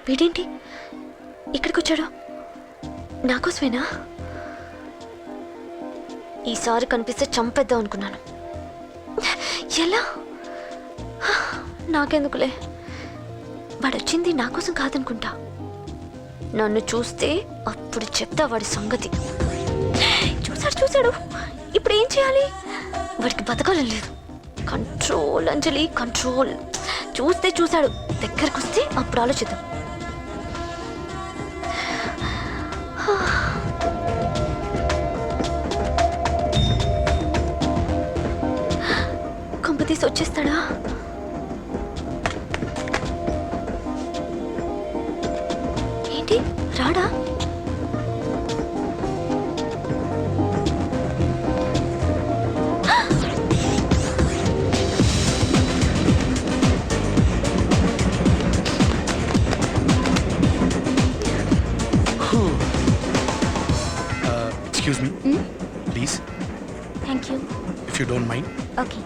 వీడేంటి ఇక్కడికి వచ్చాడు? నాకోసమేనా? ఈసారి కనిపిస్తే చంపేద్దాం అనుకున్నాను. ఎలా? నాకెందుకులే, వాడొచ్చింది నా కోసం కాదనుకుంటా. నన్ను చూస్తే అప్పుడు చెప్తా వాడి సంగతి. చూశాడు. ఇప్పుడు ఏం చేయాలి? వాడికి బతకాలని లేదు. కంట్రోల్ అంజలి, కంట్రోల్. చూశాడు, దగ్గరకు వస్తే అప్పుడు ఆలోచిద్దాం. కంపతీసి వచ్చేస్తాడా? ఏంటి రాడా? Excuse me, please. Thank you. If you don't mind. Okay.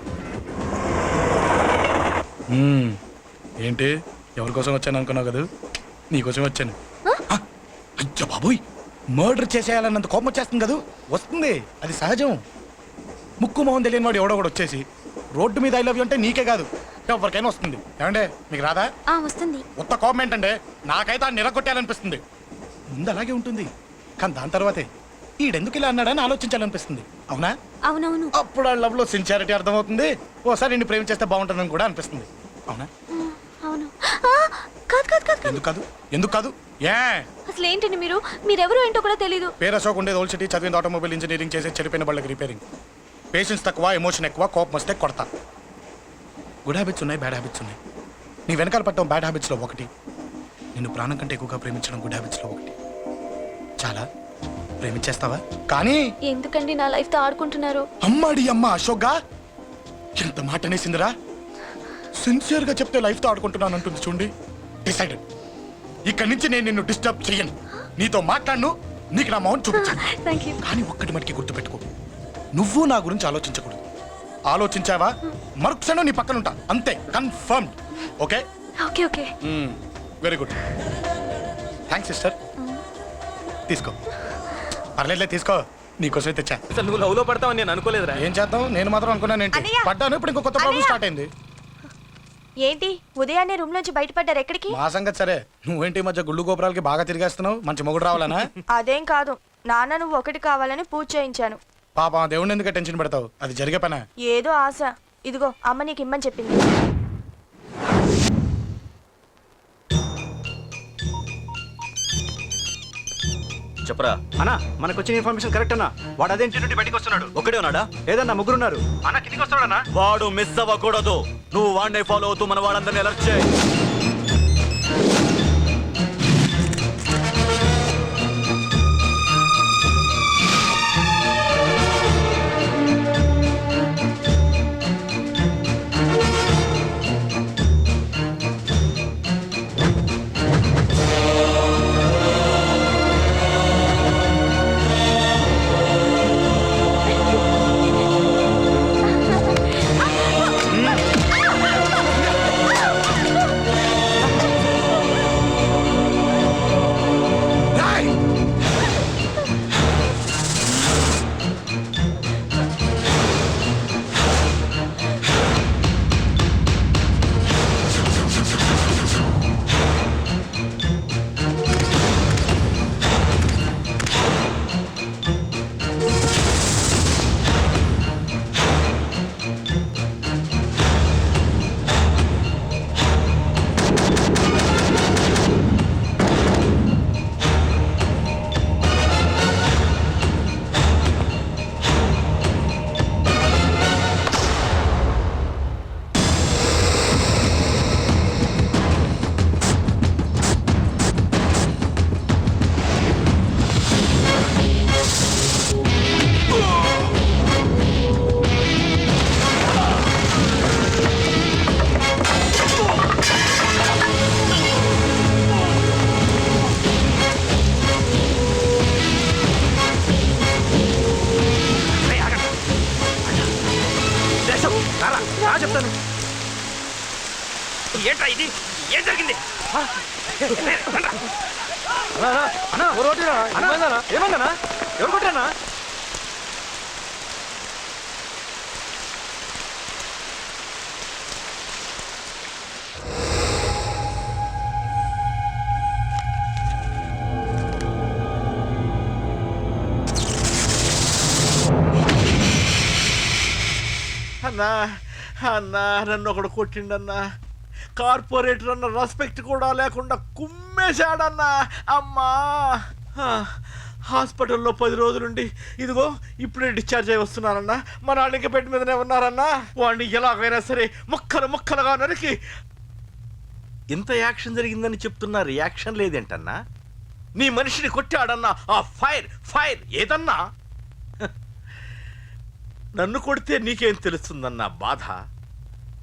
ఏంటి ఎవరి కోసం వచ్చాను అనుకున్నావు కదా? నీకోసం వచ్చాను. అయ్యో బాబోయ్, మర్డర్ చేసేయాలన్నంత కోపం వచ్చేస్తుంది కదా? వస్తుంది, అది సహజం. ముక్కు మొహం తెలియని వాడు ఎవడో కూడా వచ్చేసి రోడ్డు మీద ఐ లవ్ యూ అంటే నీకే కాదు ఎవరికైనా వస్తుంది. ఏమంటే మీకు రాదా? వస్తుంది. కొత్త కోపం ఏంటంటే నాకైతే ఆ నిరగొట్టాలనిపిస్తుంది. ముందు అలాగే ఉంటుంది, కానీ దాని తర్వాతే ఈడెందుకు ఇలా అన్నాడని ఆలోచించాలనిపిస్తుంది. అవునా? అవునవును. అప్పుడు ఆ లవ్ లో సిన్సియారిటీ అర్థమవుతుంది. ఓసారి నిన్ను ప్రేమించేస్తే బాగుంటుందని కూడా అనిపిస్తుంది. అవునా? అవును. కాదు. ఎందుకు కాదు? ఏ అసలు ఏంటండి మీరెవరు ఏంటో కూడా తెలీదు. పేరు అశోక్, ఉండేది ఓల్డ్ సిటీ, చదివింది ఆటోమొబైల్ ఇంజనీరింగ్, చేసే చెడిపోయిన బళ్ళకి రిపేరింగ్. పేషెన్స్ తక్కువ, ఎమోషన్ ఎక్కువ, కోపం వస్తే కొడతా. గుడ్ హ్యాబిట్స్ ఉన్నాయి, బ్యాడ్ హ్యాబిట్స్ ఉన్నాయి. నీ వెనకాల పట్టడం బ్యాడ్ హ్యాబిట్స్లో ఒకటి, నిన్ను ప్రాణం కంటే ఎక్కువగా ప్రేమించడం గుడ్ హ్యాబిట్స్లో ఒకటి. చాలా ప్రేమించేస్తావా? కానీ ఎందుకండి నా లైఫ్ తో ఆడుకుంటున్నారు? అమ్మాడి అమ్మ అశోక్గా ఎంత మాట అనేసిందిరా. సిన్సియర్ గా చెప్తే లైఫ్ తో ఆడుకుంటున్నాను అంటుంది చూడండి. డిసైడెడ్, ఇక్కడి నుంచి నేను నిన్ను డిస్టర్బ్ చేయను. నీతో మాట్లాడను, నీకు నా మౌన్ చూపించాను. కానీ ఒక్కటి మటుకి గుర్తుపెట్టుకో, నువ్వు నా గురించి ఆలోచించకూడదు. ఆలోచించావా మరుక్షణం నీ పక్కన ఉంటా, అంతే. Confirmed. Okay? Okay. Very good. Thanks sister. తీసుకో. పర్లేదులే, తీసుకో. నీకోసమే తెచ్చా. అసలు నువ్వు లవ్ లో పడతావు నేను అనుకోలేదురా. ఏం చేద్దాం, నేను మాత్రం అనుకున్నాను ఏంటి? పడ్డాను. ఇప్పుడు ఇంకో కొత్త ప్రాబ్లం స్టార్ట్ అయింది. ఏంటి ఉదయాన్నే రూమ్ నుంచి బయటపడ్డారు? ఎక్కడికి? మా సంగతి సరే, నువ్వేంటి మధ్య గుళ్ళు గోపురాలకి బాగా తిరిగేస్తున్నావు? మంచి మొగుడు రావాలనా? అదేం కాదు నాన్న, నువ్వు ఒకటి కావాలని పూజ చేయించాను. పాప దేవుడిని ఎందుకు టెన్షన్ పెడతావు? అది జరిగే పనా? ఏదో ఆశ. ఇదిగో అమ్మ నీకు ఇమ్మని చెప్పింది. చెప్పరా అన్నా, మనకు వచ్చిన ఇన్ఫర్మేషన్ కరెక్ట్ అన్నా. వాడు అదే ఇంటి నుండి బయటకు వస్తున్నాడు. ఒక్కడే ఉన్నాడా? ఏదన్నా ముగ్గురున్నారు అన్న. కిందికి వస్తాడన్నా. వాడు మిస్ అవ్వకూడదు. నువ్వు వాడిని ఫాలో అవుతూ మన వాళ్ళందరినీ అలర్ట్ చేయి. చెప్తాను. ఏంట్రా ఇది? ఏం జరిగింది? ఏమన్నా ఎవరు కొట్టానా? అన్నా అన్నా నన్ను ఒకడు కొట్టిండన్నా. కార్పొరేటర్ అన్న రెస్పెక్ట్ కూడా లేకుండా కుమ్మేశాడన్నా. అమ్మా హాస్పిటల్లో 10 రోజులుండి ఇదిగో ఇప్పుడే డిశ్చార్జ్ అయి వస్తున్నారన్నా. మన వాళ్ళు ఇంకా బెడ్ మీదనే ఉన్నారన్నా. వాడిని ఎలాగైనా సరే ముక్కలుగా నరికి. ఇంత యాక్షన్ జరిగిందని చెప్తున్నా, రియాక్షన్ లేదేంటన్నా? నీ మనిషిని కొట్టాడన్నా. ఆ ఫైర్ ఏదన్నా? నన్ను కొడితే నీకేం తెలుస్తుందన్న బాధ,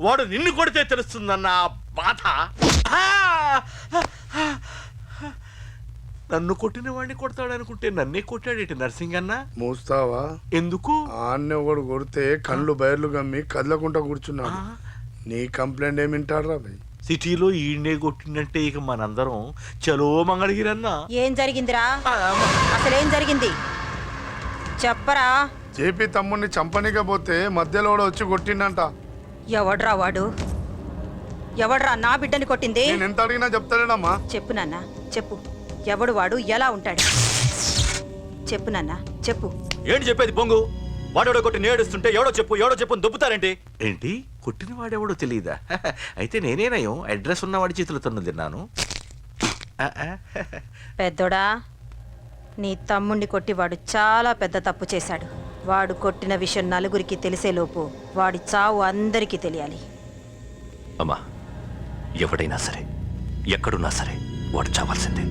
వాడు నిన్ను కొడితే తెలుస్తుందన్న బాధ. నన్ను కొట్టిన వాడిని కొడతాడనుకుంటే నన్నే కొట్టాడేటి నర్సింగన్న. మూస్తావా? ఎందుకు? ఆన్నే ఒకడు కొడితే కళ్ళు బయర్లు గమ్మి కదలకుండా కూర్చున్నాడు. నీ కంప్లైంట్ ఏమి వింటాడు రా భయ్? సిటీలో ఈయనే కొట్టిందంటే ఇక మనందరం చలో మంగళగిరన్నా. ఏం జరిగిందిరా? అసలేం జరిగింది చెప్పరా? జేపీ తమ్ముడిని చంపనీక పోతే మధ్యలో వచ్చి కొట్టిండంట. ఎవడ్రా వాడు? ఎవడ్రా నా బిడ్డని కొట్టింది? నేను ఎంత అడిగినా చెప్తాడేనమ్మా. చెప్పు నాన్న చెప్పు. ఎవడు వాడు? ఎలా ఉంటాడు? చెప్పు నాన్న చెప్పు. ఏంటి చెప్పేది పొంగు? వాడెవడో కొట్టి నేడుస్తుంటే ఎవడో చెప్పు దుబ్బుతారేంటి? ఏంటి కొట్టిన వాడెవడో తెలియదా? అయితే నేనేనయం అడ్రస్ ఉన్నవాడి చేతులతో తిన్నాను. పెద్దోడా, నీ తమ్ముణ్ణి కొట్టి వాడు చాలా పెద్ద తప్పు చేశాడు. వాడు కొట్టిన విషయం నలుగురికి తెలిసేలోపు వాడి చావు అందరికీ తెలియాలి. అమ్మా, ఎవడైనా సరే ఎక్కడున్నా సరే వాడు చావాల్సిందే.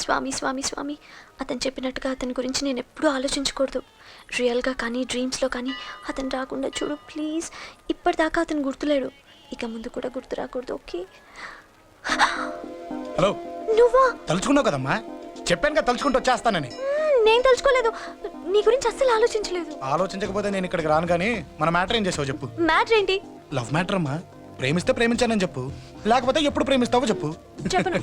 స్వామి స్వామి స్వామి, అతను చెప్పినట్టుగా అతని గురించి నేను ఎప్పుడూ ఆలోచించకూడదు. రియల్గా కానీ డ్రీమ్స్లో కానీ అతను రాకుండా చూడు ప్లీజ్. ఇప్పటిదాకా అతను గుర్తులేడు, ఇక ముందు కూడా గుర్తు రాకూడదు. ఓకే? హలో, నువ్వా? తలుచుకున్నావు కదమ్మా, చెప్పాను కదా తలుచుకుంటూ వచ్చేస్తానని. నేను తలుచుకోలేదు, నీ గురించి అస్సలు ఆలోచించలేదు. ఆలోచించకపోతే నేను ఇక్కడికి రాను. కానీ మన మ్యాటర్ ఏం చేసావు చెప్పు. మ్యాటర్ ఏంటి? లవ్ మ్యాటర్ అమ్మా. ప్రేమిస్తే ప్రేమించానని చెప్పు, లేకపోతే ఎప్పుడు ప్రేమిస్తావో చెప్పు. చెప్పను.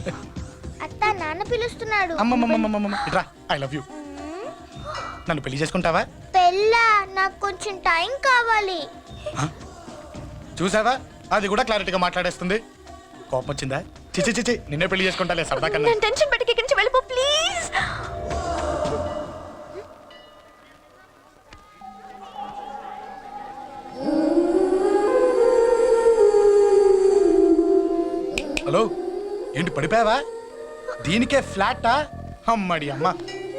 అత్త నాన్న పిలుస్తున్నాడు. అమ్మమ్మమ్మమ్మమ్మ ఇట్రా, ఐ లవ్ యూ. నన్ను పెళ్లి చేసుకుంటావా? పెళ్ళా? నాకు కొంచెం టైం కావాలి. చూసావా, అది కూడా క్లారిటీగా మాట్లాడేస్తుంది. కోపం వచ్చిందా? చిచి చిచి, నిన్నే పెళ్లి చేసుకుంటాలే సరదా కన్నా. నేను టెన్షన్ పెట్టి ఇక్కడి నుంచి వెళ్ళిపో ప్లీజ్. హలో, ఏంటి పడిపోయావా? దీనికే ఫ్లాటా? అమ్మడి అమ్మ,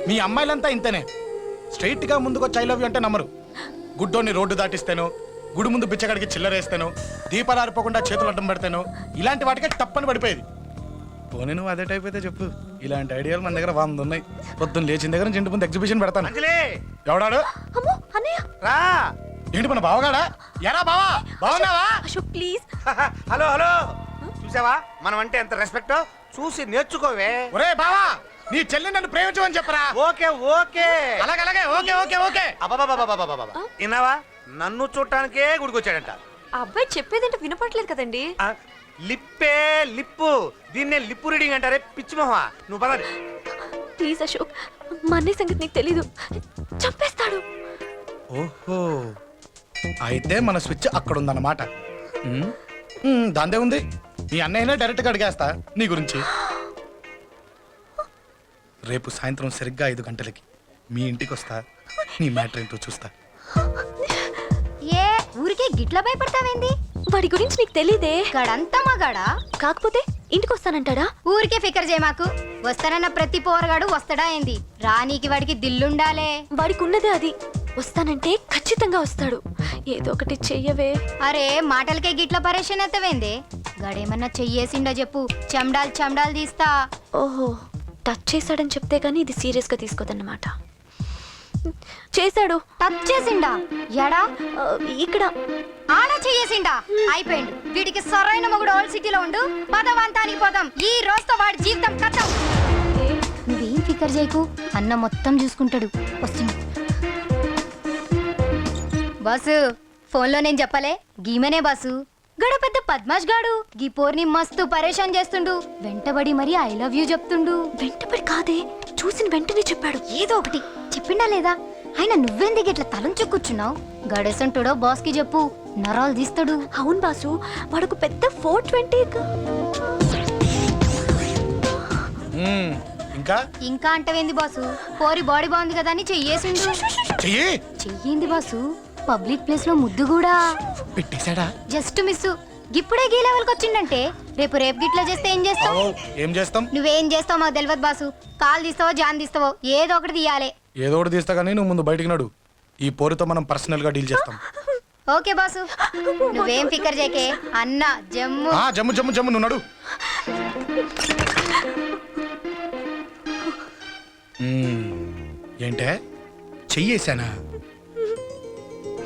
మీ అమ్మాయిలంతా ఇంతనే. స్ట్రైట్ గా ముందుకొచ్చి ఐ లవ్ యూ అంటే నమ్మరు. గుడ్డోని రోడ్డు దాటిస్తాను, గుడి ముందు బిచ్చగాడికి చిల్లరేస్తాను, దీపాలు ఆరిపోకుండా చేతులు అడ్డం పెడతాను, ఇలాంటి వాటికే తప్పని పడిపోయేది. పోనీ నువ్వు అదే టైప్ అయితే చెప్పు. ఇలాంటి ఐడియాలు మన దగ్గర 100 ఉన్నాయి. పొద్దున్న లేచిన దగ్గర నుంచి ఇంటి ముందు ఎగ్జిబిషన్ పెడతాను. ఎవడాడు? అమ్మో అన్నయ్య. రా. ఏంటి మన బావగాడా? ఎరా బావా, బావున్నావా? అశోక్ ప్లీజ్. హలో హలో, చూసావా మనం అంటే ఎంత రెస్పెక్ట్? చూసి నేర్చుకోవే. ఒరే బావా, నీ చెల్లి నన్ను ప్రేమించమని చెప్పరా. ఓకే ఓకే, అలాగే ఓకే ఓకే ఓకే. అబాబాబాబాబాబాబా, విన్నావా? నన్ను చూడటానికే గుడికొచ్చాడంట. ఆ అబ్బాయి చెప్పేదంటే వినపడలేదు కదండి. లిప్పే లిప్పు, దీన్నే లిప్పు రీడింగ్ అంటారే పిచ్చి మొహమా. నువ్వు పదండి ప్లీజ్ అశోక్, మా అన్నయ్య సంగతి నీకు తెలీదు, చంపేస్తాడు. ఓహో, అయితే మన స్విచ్ అక్కడ ఉందన్నమాట. దాందే ఉంది. మీ అన్నయ్యనే డైరెక్ట్గా అడిగేస్తా నీ గురించి. రేపు సాయంత్రం సరిగ్గా 5 గంటలకి మీ ఇంటికి వస్తా. నీ మ్యాటర్ ఏంటో చూస్తా. ఏ ఊరికే గిట్ల భయపడతావేంది? వాడి గురించి నీకు తెలీదే. గడంతా మగాడా? కాకపోతే ఇంటికి వస్తానంటాడా? ఊరికే ఫికర్ చేయమాకు. వస్తానన్న ప్రతి పోరగాడు వస్తాడా ఏంది? రానీకి వాడికి దిల్లుండాలే. వాడికి ఉన్నదే అది. వస్తానంటే ఖచ్చితంగా వస్తాడు. ఏదో ఒకటి చెయ్యవే. అరే మాటలకే గిట్ల పరేషన్ అవుతావేంది? గడేమన్నా చెయ్యేసిండో చెప్పు, చెమ్డాల్ తీస్తా. ఓహో, టచ్ చేశాడని చెప్తే గానీ ఇది సీరియస్ గా తీసుకోదన్నమాట. చేశాడు. టచ్ చేసిండా? ఎడా? ఇక్కడ. ఆడా చెయ్యేసిండా? అయిపోయిండు. వీడికి సరైన మొగుడు ఓల్డ్ సిటీలో ఉండు. పదవంతానికి పోదాం. ఈ రోజుతో వాడి జీవితం కథం. నువ్వేం ఫికర్ చేయకు, అన్న మొత్తం చూసుకుంటాడు. వస్తున్నా బాసు. ఫోన్లో నేను చెప్పలే, గీమనే బాసు. గడ పెద్ద పద్మాష్ గాడు గీ పోర్ని మస్తు పరేషాన్ చేస్తుండు. వెంటబడి మరి ఐ లవ్ యూ చెప్తుండు. వెంటపడి కాదే, చూసిన వెంటనే చెప్పాడు. ఏదో ఒకటి చెప్పిండా లేదా? ఆయన నువ్వెందుకు ఇట్లా తలంచు కూర్చున్నావు? గడేసంటుడో బాస్ కి చెప్పు, నరాలు తీస్తాడు. అవును బాసు, వాడొక పెద్ద 420. ఇంకా ఇంకా అంటవేంది బాసు? పోరి బాడీ బాగుంది కదా అని చెయ్యేసిండు. చెయ్యి చెయ్యింది బాసు, పబ్లిక్ ప్లేస్ లో ముద్దు కూడా పెట్టేశాడా? Just miss. ఇప్పుడే గీ లెవెల్కి వచ్చిండంటే రేపు గిట్లా చేస్తే ఏం చేస్తావు? ఏం చేస్తాం? నువ్వేం చేస్తావు మాకు తెలియదు బాసు. కాలు తీస్తావో జాన్ తీస్తావో ఏదో ఒకటి తీయాలి. ఏదో ఒకటి తీస్తా కానీ నువ్వు ముందు బయటికి నడు. ఈ పోరుతో మనం పర్సనల్ గా డీల్ చేస్తాం. ఓకే బాసు, నువ్వేం ఫికర్ చేయకే. అన్న జమ్ము. జమ్ము జమ్ము జమ్ము, నువ్వు నడు. ఏంటే చెయ్యేశానా?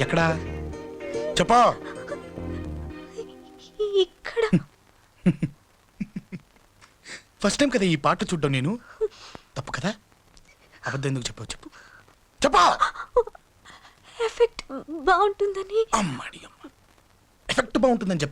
ఎక్కడా చెప్పా? ఇక్కడ ఫస్ట్ టైం కదా ఈ పాట చూడ్డం నేను. తప్పు కదా? అబద్ధం ఎందుకు చెప్పావు? చెప్పు చెప్పా. ఎఫెక్ట్ బాగుంటుందని. అమ్మాడి అమ్మ, ఎఫెక్ట్ బాగుంటుందని చెప్పు.